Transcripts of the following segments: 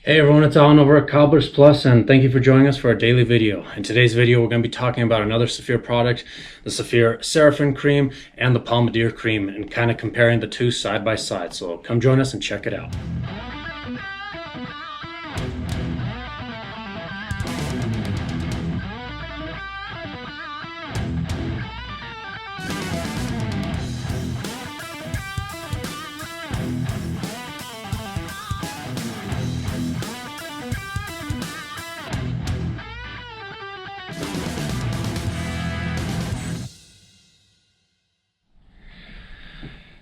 Hey everyone, it's Alan over at Cobblers Plus, and thank you for joining us for our daily video. In today's video, we're going to be talking about another Saphir product, the Saphir Seraphim Cream and the Pomadir Cream, and kind of comparing the two side by side. So come join us and check it out.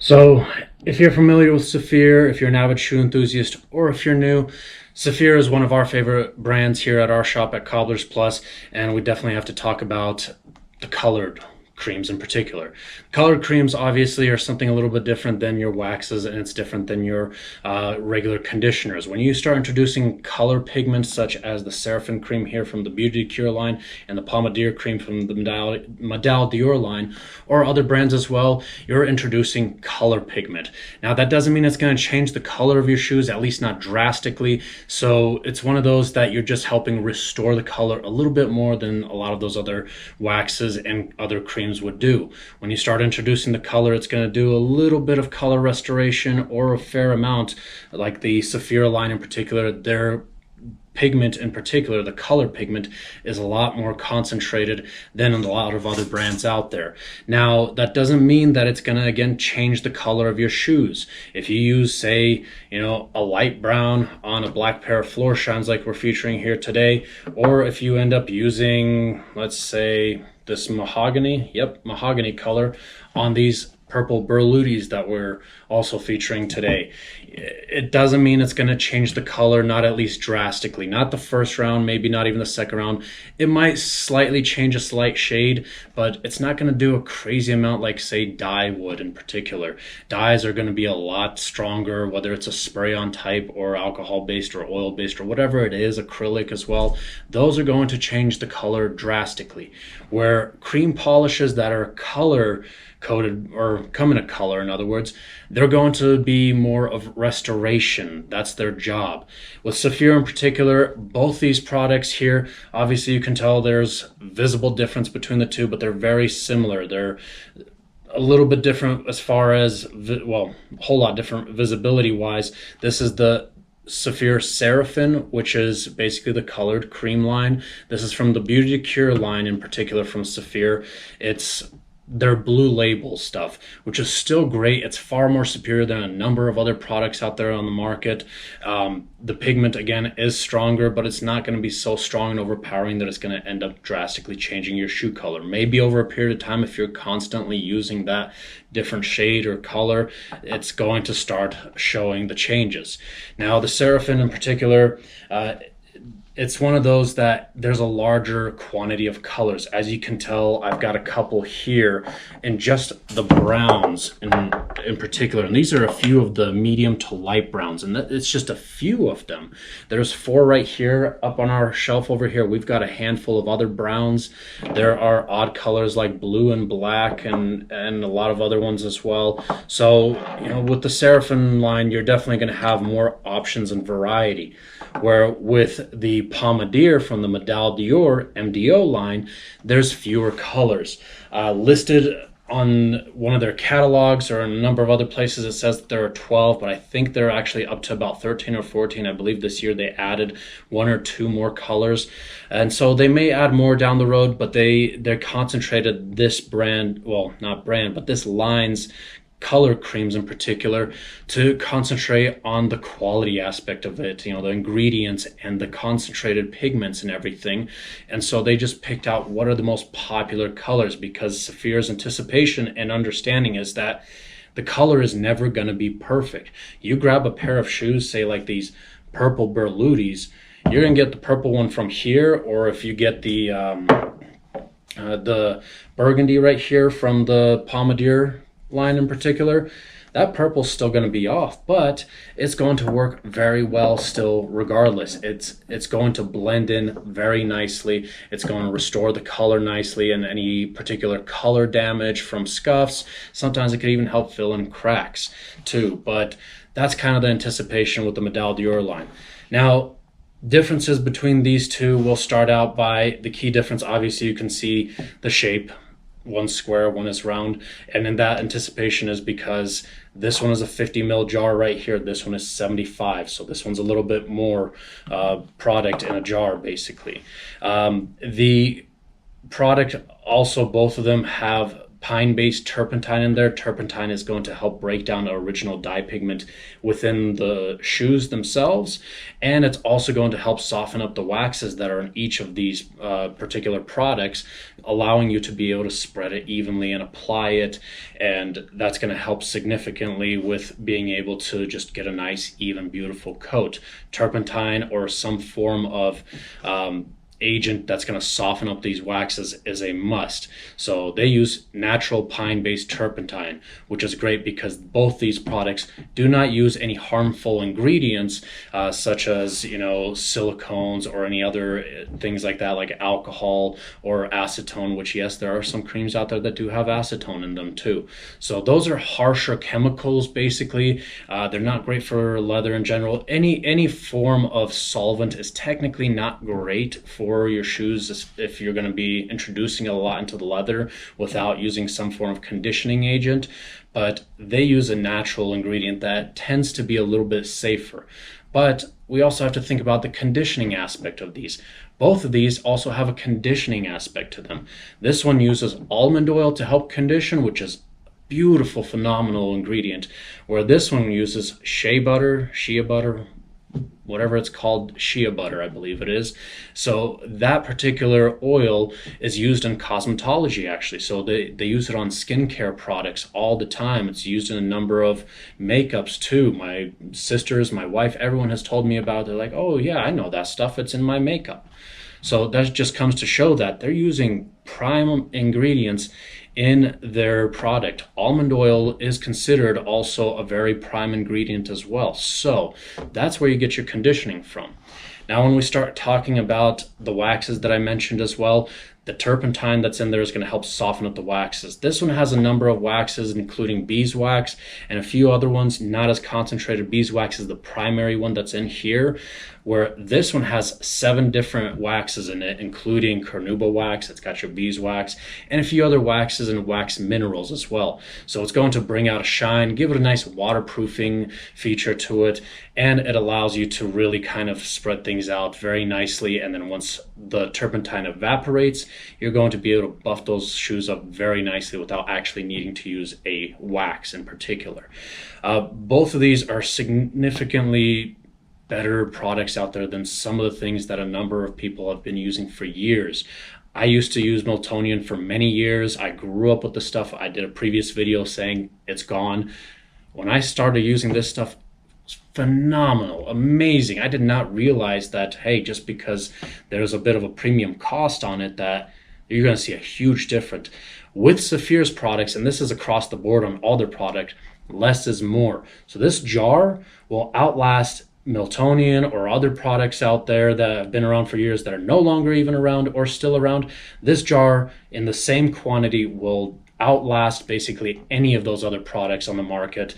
So if you're familiar with Saphir, if you're an avid shoe enthusiast, or if you're new, Saphir is one of our favorite brands here at our shop at Cobblers Plus, and we definitely have to talk about the colored creams in particular. Colored creams obviously are something a little bit different than your waxes, and it's different than your regular conditioners. When you start introducing color pigments such as the Seraphim cream here from the Beaute du Cuir line and the Pomadir cream from the Medaille Dior line, or other brands as well, you're introducing color pigment. Now that doesn't mean it's going to change the color of your shoes, at least not drastically. So it's one of those that you're just helping restore the color a little bit more than a lot of those other waxes and other creams would do. When you start introducing the color, it's going to do a little bit of color restoration, or a fair amount, like the Saphir line in particular. Their pigment in particular, the color pigment, is a lot more concentrated than in a lot of other brands out there. Now that doesn't mean that it's going to again change the color of your shoes. If you use, say, a light brown on a black pair of floor shines like we're featuring here today, or if you end up using, let's say, this mahogany color on these purple burlutis that we're also featuring today, it doesn't mean it's going to change the color, not at least drastically. Not the first round, maybe not even the second round. It might slightly change a slight shade, but it's not going to do a crazy amount like, say, dye would in particular. Dyes are going to be a lot stronger, whether it's a spray-on type or alcohol-based or oil-based or whatever it is, acrylic as well. Those are going to change the color drastically. Where cream polishes that are color coated, or come in a color in other words, they're going to be more of restoration. That's their job. With Saphir in particular, both these products here, obviously you can tell there's visible difference between the two, but they're very similar. They're a little bit different as far as, well, a whole lot different visibility wise. This is the Saphir Seraphim, which is basically the colored cream line. This is from the Beaute du Cuir line in particular from Saphir. It's their blue label stuff, which is still great. It's far more superior than a number of other products out there on the market. The pigment, again, is stronger, but it's not going to be so strong and overpowering that it's going to end up drastically changing your shoe color. Maybe over a period of time, if you're constantly using that different shade or color, it's going to start showing the changes. Now, the Seraphim in particular, it's one of those that there's a larger quantity of colors. As you can tell, I've got a couple here, and just the browns in particular. And these are a few of the medium to light browns, and it's just a few of them. There's 4 right here up on our shelf over here. We've got a handful of other browns. There are odd colors like blue and black, and a lot of other ones as well. So, with the Seraphim line, you're definitely going to have more options and variety. Where with the Pomadir from the Medaille Dior MDO line, there's fewer colors. Listed on one of their catalogs or in a number of other places, it says that there are 12, but I think they're actually up to about 13 or 14. I believe this year they added 1 or 2 more colors. And so they may add more down the road, but they're concentrated this brand, well, not brand, but this line's color creams in particular, to concentrate on the quality aspect of it, the ingredients and the concentrated pigments and everything. And so they just picked out what are the most popular colors, because Saphir's anticipation and understanding is that the color is never going to be perfect. You grab a pair of shoes, say like these purple burlutis, you're going to get the purple one from here, or if you get the burgundy right here from the Pomadir line in particular, that purple's still going to be off, but it's going to work very well still regardless. It's going to blend in very nicely. It's going to restore the color nicely, and any particular color damage from scuffs, sometimes it could even help fill in cracks too. But that's kind of the anticipation with the Medaille d'Or line. Now, differences between these two, we'll start out by the key difference. Obviously, you can see the shape. One's square, one is round, and in that anticipation is because this one is a 50 ml jar right here, this one is 75, so this one's a little bit more product in a jar basically. The product also, both of them have pine-based turpentine in there. Turpentine is going to help break down the original dye pigment within the shoes themselves, and it's also going to help soften up the waxes that are in each of these particular products, allowing you to be able to spread it evenly and apply it, and that's going to help significantly with being able to just get a nice, even, beautiful coat. Turpentine or some form of agent that's going to soften up these waxes is a must. So they use natural pine-based turpentine, which is great because both these products do not use any harmful ingredients such as, you know, silicones or any other things like that, like alcohol or acetone, which yes, there are some creams out there that do have acetone in them too. So those are harsher chemicals basically. They're not great for leather in general. Any form of solvent is technically not great for your shoes if you're going to be introducing a lot into the leather without using some form of conditioning agent, but they use a natural ingredient that tends to be a little bit safer. But we also have to think about the conditioning aspect of these. Both of these also have a conditioning aspect to them. This one uses almond oil to help condition, which is beautiful, phenomenal ingredient, where this one uses shea butter, whatever it's called, shea butter, I believe it is. So that particular oil is used in cosmetology actually. So they use it on skincare products all the time. It's used in a number of makeups too. My sisters, my wife, everyone has told me about it. They're like, oh yeah, I know that stuff. It's in my makeup. So that just comes to show that they're using prime ingredients in their product. Almond oil is considered also a very prime ingredient as well. So that's where you get your conditioning from. Now, when we start talking about the waxes that I mentioned as well, the turpentine that's in there is going to help soften up the waxes. This one has a number of waxes, including beeswax and a few other ones, not as concentrated. Beeswax is the primary one that's in here, where this one has 7 different waxes in it, including carnauba wax, it's got your beeswax, and a few other waxes and wax minerals as well. So it's going to bring out a shine, give it a nice waterproofing feature to it, and it allows you to really kind of spread things out very nicely. And then once the turpentine evaporates, you're going to be able to buff those shoes up very nicely without actually needing to use a wax in particular. Both of these are significantly better products out there than some of the things that a number of people have been using for years. I used to use Miltonian for many years. I grew up with the stuff. I did a previous video saying it's gone. When I started using this stuff, it's phenomenal, amazing. I did not realize that, hey, just because there's a bit of a premium cost on it, that you're going to see a huge difference. With Saphir's products, and this is across the board on all their product, less is more. So this jar will outlast Miltonian or other products out there that have been around for years that are no longer even around or still around. This jar in the same quantity will outlast basically any of those other products on the market,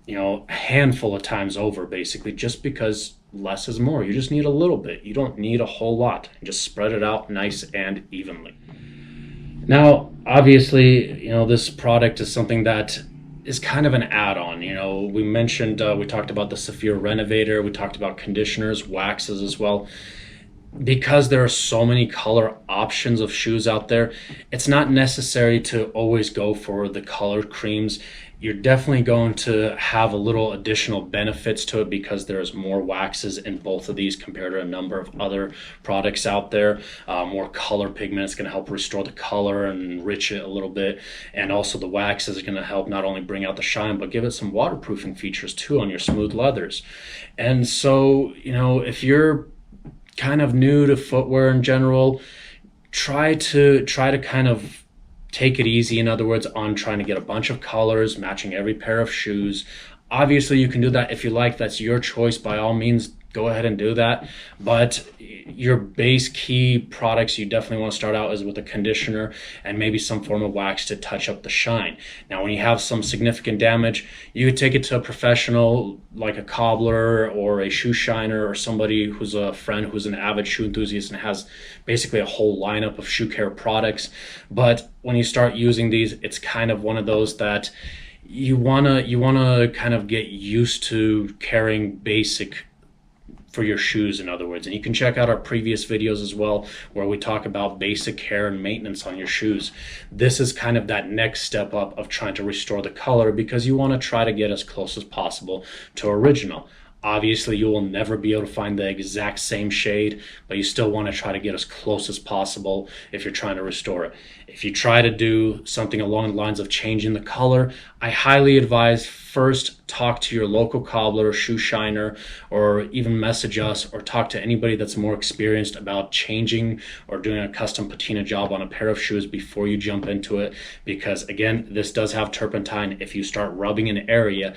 you know, a handful of times over, basically, just because less is more. You just need a little bit. You don't need a whole lot. Just spread it out nice and evenly. Now, obviously, you know, this product is something that is kind of an add-on. You know, we mentioned, we talked about the Saphir Renovator, we talked about conditioners, waxes as well. Because there are so many color options of shoes out there, it's not necessary to always go for the colored creams. You're definitely going to have a little additional benefits to it because there's more waxes in both of these compared to a number of other products out there. More color pigment is going to help restore the color and enrich it a little bit. And also the wax is going to help not only bring out the shine, but give it some waterproofing features too on your smooth leathers. And so, you know, if you're kind of new to footwear in general, try to kind of take it easy, in other words, on trying to get a bunch of colors matching every pair of shoes. Obviously you can do that if you like, that's your choice, by all means go ahead and do that. But your base key products you definitely want to start out is with a conditioner and maybe some form of wax to touch up the shine. Now when you have some significant damage, you could take it to a professional like a cobbler or a shoe shiner or somebody who's a friend who's an avid shoe enthusiast and has basically a whole lineup of shoe care products. But when you start using these, it's kind of one of those that you wanna kind of get used to carrying basic for your shoes, in other words. And you can check out our previous videos as well, where we talk about basic care and maintenance on your shoes. This is kind of that next step up of trying to restore the color, because you want to try to get as close as possible to original. Obviously, you will never be able to find the exact same shade, but you still want to try to get as close as possible if you're trying to restore it. If you try to do something along the lines of changing the color, I highly advise first talk to your local cobbler or shoe shiner, or even message us or talk to anybody that's more experienced about changing or doing a custom patina job on a pair of shoes before you jump into it. Because again, this does have turpentine. If you start rubbing an area,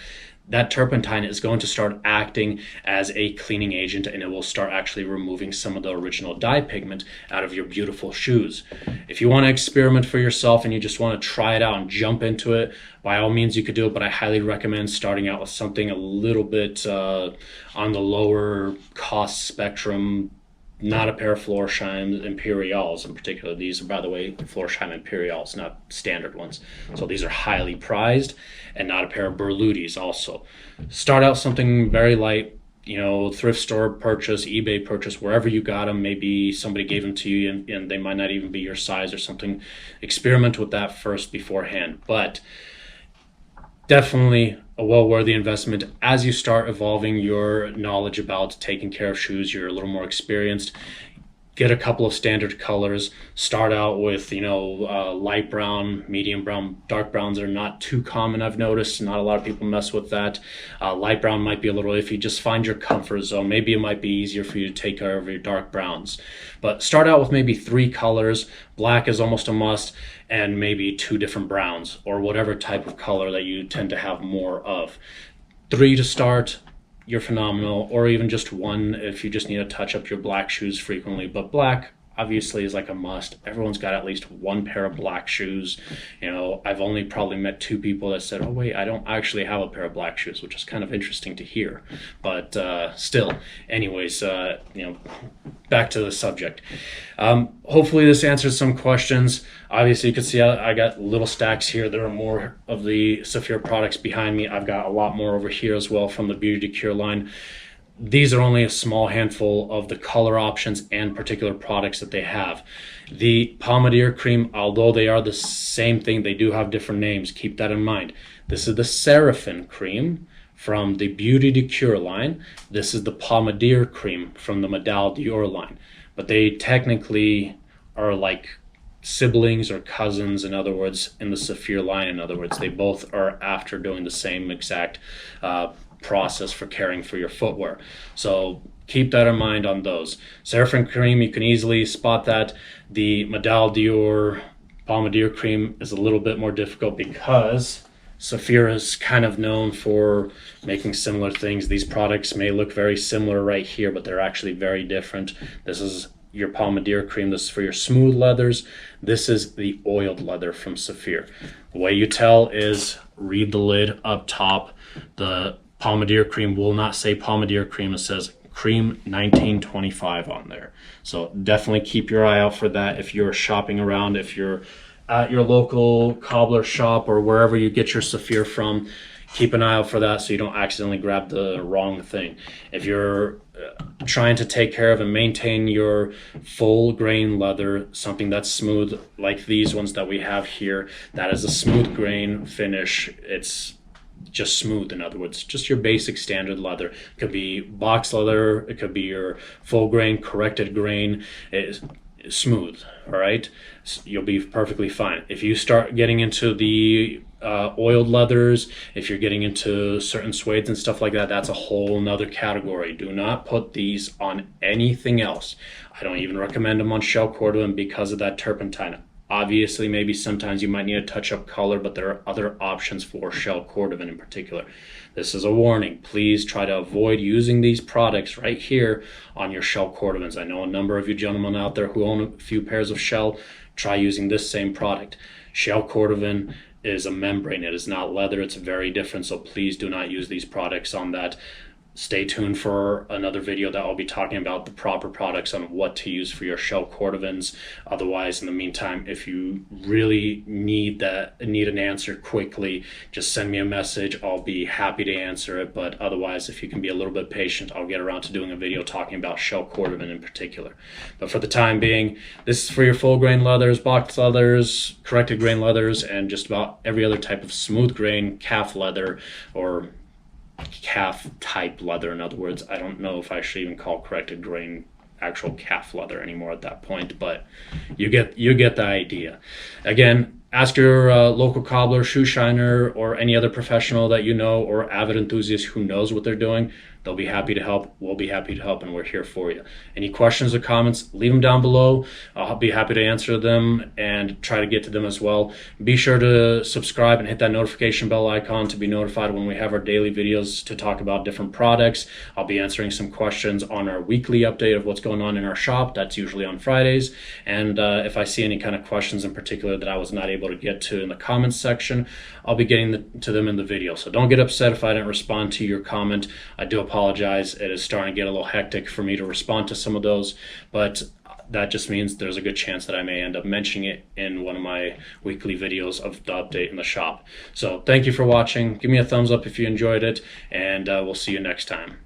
that turpentine is going to start acting as a cleaning agent, and it will start actually removing some of the original dye pigment out of your beautiful shoes. If you want to experiment for yourself and you just want to try it out and jump into it, by all means you could do it, but I highly recommend starting out with something a little bit on the lower cost spectrum. Not a pair of Florsheim Imperials in particular. These are, by the way, Florsheim Imperials, not standard ones. So these are highly prized, and not a pair of Berlutis also. Start out something very light, you know, thrift store purchase, eBay purchase, wherever you got them. Maybe somebody gave them to you and they might not even be your size or something. Experiment with that first beforehand. But definitely a well-worthy investment as you start evolving your knowledge about taking care of shoes. You're a little more experienced. Get a couple of standard colors. Start out with, you know, light brown, medium brown. Dark browns are not too common, I've noticed. Not a lot of people mess with that. Light brown might be a little iffy. Just find your comfort zone. Maybe it might be easier for you to take care of your dark browns. But start out with maybe 3 colors. Black is almost a must, and maybe 2 different browns, or whatever type of color that you tend to have more of. 3 to start. You're phenomenal. Or even just 1 if you just need to touch up your black shoes frequently. But black obviously is like a must. Everyone's got at least 1 pair of black shoes. You know, I've only probably met 2 people that said, oh wait, I don't actually have a pair of black shoes, which is kind of interesting to hear. But still, anyways, you know, back to the subject. Hopefully this answers some questions. Obviously you can see I got little stacks here. There are more of the Saphir products behind me. I've got a lot more over here as well from the Beaute du Cuir line. These are only a small handful of the color options and particular products that they have. The Pomadier cream, although they are the same thing, they do have different names. Keep that in mind. This is the Seraphim cream from the Beaute du Cuir line. This is the Pomadier cream from the Medaille Dior line. But they technically are like siblings or cousins, in other words, in the Saphir line. In other words, they both are after doing the same exact process for caring for your footwear. So keep that in mind on those. Seraphim cream, you can easily spot that. The Medaille Dior Pomadier cream is a little bit more difficult because Saphir is kind of known for making similar things. These products may look very similar right here, but they're actually very different. This is your Pomadier cream. This is for your smooth leathers. This is the oiled leather from Saphir. The way you tell is read the lid up top. The Pomadier cream will not say Pomadier cream. It says cream 1925 on there. So definitely keep your eye out for that if you're shopping around, if you're at your local cobbler shop or wherever you get your Saphir from. Keep an eye out for that so you don't accidentally grab the wrong thing. If you're trying to take care of and maintain your full grain leather, something that's smooth like these ones that we have here, that is a smooth grain finish. It's just smooth, in other words, just your basic standard leather. It could be box leather, it could be your full grain, corrected grain. It's smooth, all right? You'll be perfectly fine. If you start getting into the oiled leathers, if you're getting into certain suedes and stuff like that, that's a whole nother category. Do not put these on anything else. I don't even recommend them on shell cordovan because of that turpentine. Obviously, maybe sometimes you might need a touch-up color, but there are other options for shell cordovan in particular. This is a warning. Please try to avoid using these products right here on your shell cordovans. I know a number of you gentlemen out there who own a few pairs of shell. Try using this same product. Shell cordovan is a membrane. It is not leather. It's very different, so please do not use these products on that. Stay tuned for another video that I'll be talking about the proper products on what to use for your shell cordovans. Otherwise, in the meantime, if you really need an answer quickly, just send me a message. I'll be happy to answer it. But otherwise, if you can be a little bit patient, I'll get around to doing a video talking about shell cordovan in particular. But for the time being, this is for your full grain leathers, box leathers, corrected grain leathers, and just about every other type of smooth grain calf leather or calf type leather. In other words, I don't know if I should even call corrected grain actual calf leather anymore at that point, but you get the idea. Again, ask your local cobbler, shoe shiner, or any other professional that you know or avid enthusiast who knows what they're doing. They'll be happy to help. We'll be happy to help, and we're here for you. Any questions or comments, leave them down below. I'll be happy to answer them and try to get to them as well. Be sure to subscribe and hit that notification bell icon to be notified when we have our daily videos to talk about different products. I'll be answering some questions on our weekly update of what's going on in our shop. That's usually on Fridays. And if I see any kind of questions in particular that I was not able to get to in the comments section, I'll be getting to them in the video. So don't get upset if I didn't respond to your comment. I do apologize. It is starting to get a little hectic for me to respond to some of those, but that just means there's a good chance that I may end up mentioning it in one of my weekly videos of the update in the shop. So thank you for watching. Give me a thumbs up if you enjoyed it, and we'll see you next time.